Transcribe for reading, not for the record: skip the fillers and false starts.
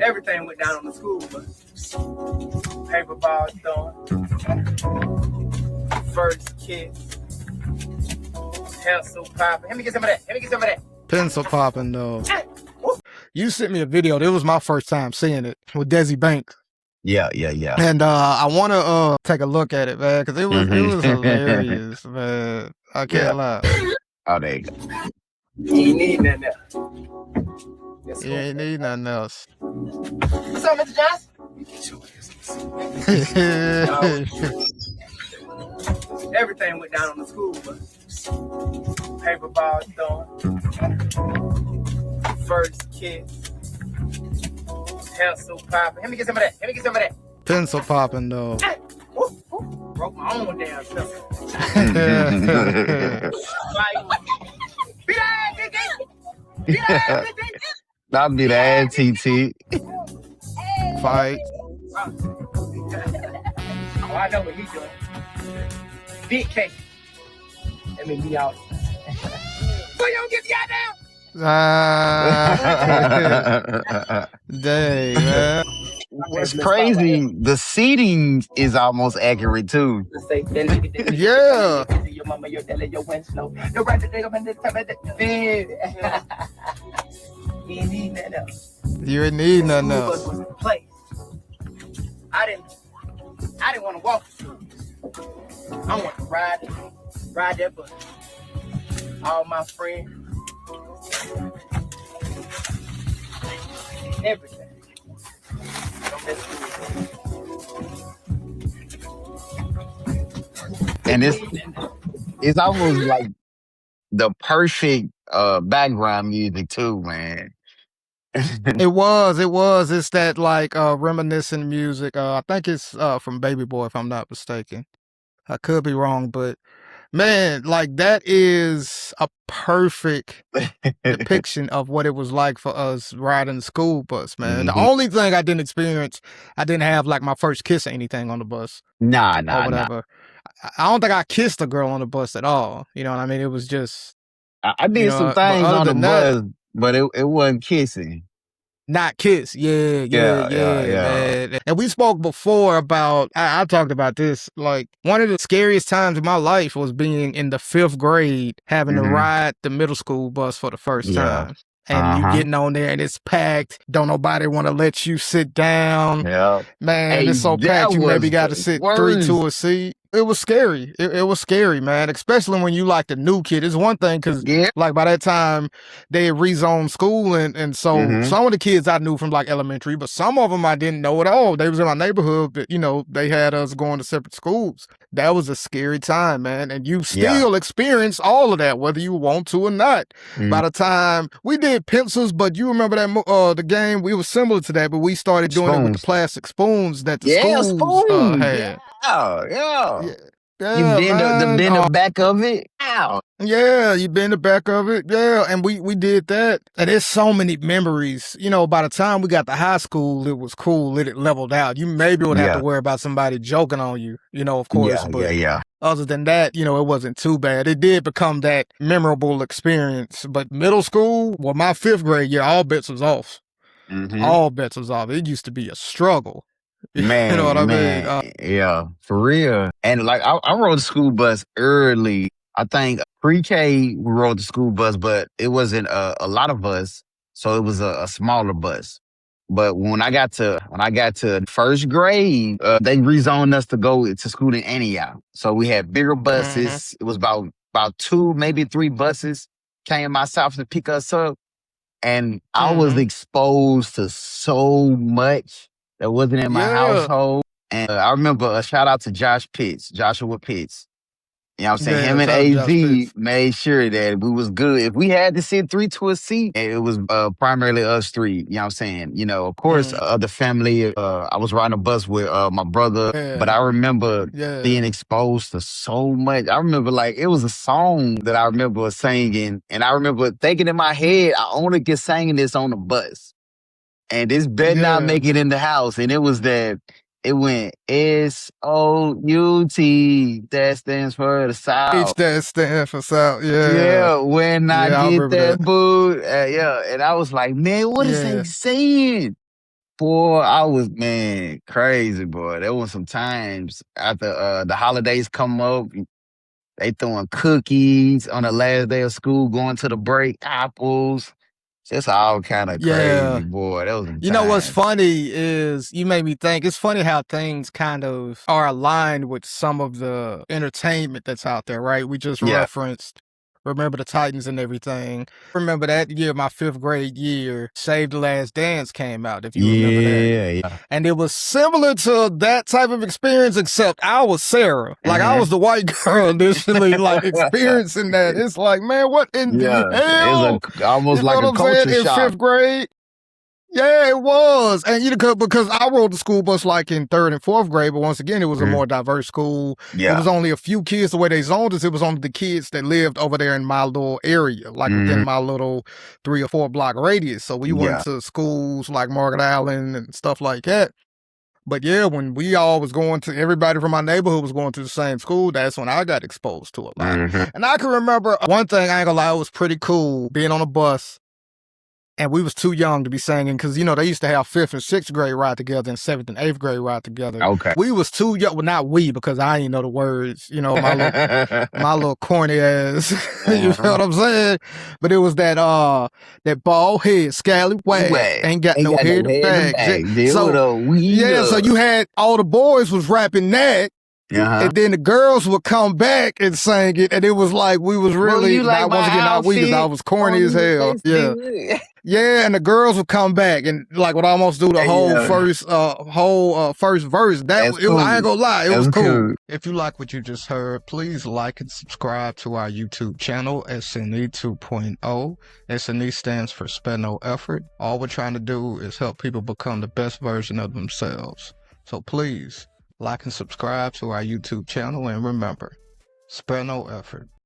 Everything went down on the school bus. Paper balls throwing, first kiss, pencil popping. Let me get some of that. Let me get some of that. Pencil popping though. You sent me a video. This was my first time seeing it with Desi Banks. Yeah. And I want to take a look at it, man, because it was hilarious, man. I can't lie. Oh, there you go. You ain't need nothing else. You ain't need nothing else. What's up, Mr. Johnson? Everything went down on the school bus. Paper balls throwing, first kiss, pencil popping. Let me get some of that. Let me get some of that. Pencil popping though. Broke my own damn pencil. I'll be the ass, TT. Fight. Oh, I know what he's doing. Big cake. That mean me out. So you don't get the goddamn. Dang, man. What's crazy, the seating is almost accurate too. Yeah. You ain't need nothing else. You ain't need nothing School else. bus was the place. I didn't want to walk to school. I want to ride that bus. All my friends, everything. And it's almost like the perfect background music too, man. It was. It's that like reminiscent music. I think it's from Baby Boy, if I'm not mistaken. I could be wrong, but man, like that is a perfect depiction of what it was like for us riding the school bus, man. The only thing I didn't experience, I didn't have like my first kiss or anything on the bus. Nah. Or whatever. I don't think I kissed a girl on the bus at all. You know what I mean? It was just I did some things on the bus, but it wasn't kissing. Not kiss. Yeah, man. And we spoke before about, I talked about this, like one of the scariest times in my life was being in the 5th grade, having to ride the middle school bus for the first time. And you getting on there and it's packed. Don't nobody want to let you sit down. Yeah. Man, it's so packed you maybe got to sit 3 to a seat. It was scary. It was scary, man, especially when you like the new kid. It's one thing because like by that time they had rezoned school and so some of the kids I knew from like elementary, but some of them I didn't know at all. They was in my neighborhood, but you know, they had us going to separate schools. That was a scary time, man. And you still experience all of that, whether you want to or not. By the time we did pencils, but you remember that the game, we were similar to that, but we started doing it with the plastic spoons that the schools had. Yeah. You bend the back of it. Ow. Yeah, you bend the back of it. Yeah, and we did that. And there's so many memories. You know, by the time we got to high school, it was cool. It leveled out. You maybe would have to worry about somebody joking on you, you know, of course. Yeah. Other than that, you know, it wasn't too bad. It did become that memorable experience. But middle school, well, my 5th grade year, all bets was off. All bets was off. It used to be a struggle. Man, you know what I mean? Yeah, for real. And like I rode the school bus early. I think pre-K we rode the school bus, but it wasn't a lot of us, so it was a smaller bus. But when I got to 1st grade, they rezoned us to go to school in Antioch. So we had bigger buses. It was about 2, maybe 3 buses came my south to pick us up, and I was exposed to so much that wasn't in my household. And I remember a shout out to Joshua Pitts. You know what I'm saying? Him and AZ made sure that we was good. If we had to sit 3 to a seat, it was primarily us 3. You know what I'm saying? You know, of course, other family. I was riding a bus with my brother, but I remember being exposed to so much. I remember like it was a song that I remember singing, and I remember thinking in my head, I only get singing this on the bus. And this better not make it in the house. And it was that, it went S-O-U-T. That stands for the South. That stands for South, Yeah, when I get that boot. And I was like, man, what is they saying? Boy, I was, man, crazy, boy. There was some times after the holidays come up, they throwing cookies on the last day of school, going to the break, apples. Just all kind of crazy, Yeah. boy. That was some You know what's times. funny is you made me think. It's funny how things kind of are aligned with some of the entertainment that's out there, right? We just Yeah. referenced Remember the Titans and everything. Remember that year, my 5th grade year, Save the Last Dance came out, if you remember that. Yeah. And it was similar to that type of experience, except I was Sarah. Like, I was the white girl initially, like, experiencing that. It's like, man, what in the Yeah. hell? It's almost You know like what a I'm saying? culture In shock. 5th grade. Yeah, it was. And you know, because I rode the school bus like in 3rd and 4th grade, but once again, it was a more diverse school. It was only a few kids. The way they zoned us, it was only the kids that lived over there in my little area, like within my little 3 or 4 block radius. So we went to schools like Margaret Allen and stuff like that. But yeah, when we all was going to, everybody from my neighborhood was going to the same school, that's when I got exposed to a lot. And I can remember one thing, I ain't gonna lie, it was pretty cool being on a bus. And we was too young to be singing because, you know, they used to have 5th and 6th grade ride together and 7th and 8th grade ride together. Okay. We was too young. Well, not we, because I ain't know the words. You know, my little corny ass. You know what I'm saying? But it was that bald head, scallywag, ain't got no head to bag. So you had all the boys was rapping that. And then the girls would come back and sing it, and it was like we was really not once again not we because I was corny as hell. Yeah. Yeah, and the girls would come back and like would almost do the whole first verse. I ain't gonna lie, it was cool. If you like what you just heard, please like and subscribe to our YouTube channel, SNE 2.0. SNE stands for Spare No Effort. All we're trying to do is help people become the best version of themselves. So please like and subscribe to our YouTube channel, and remember, spare no effort.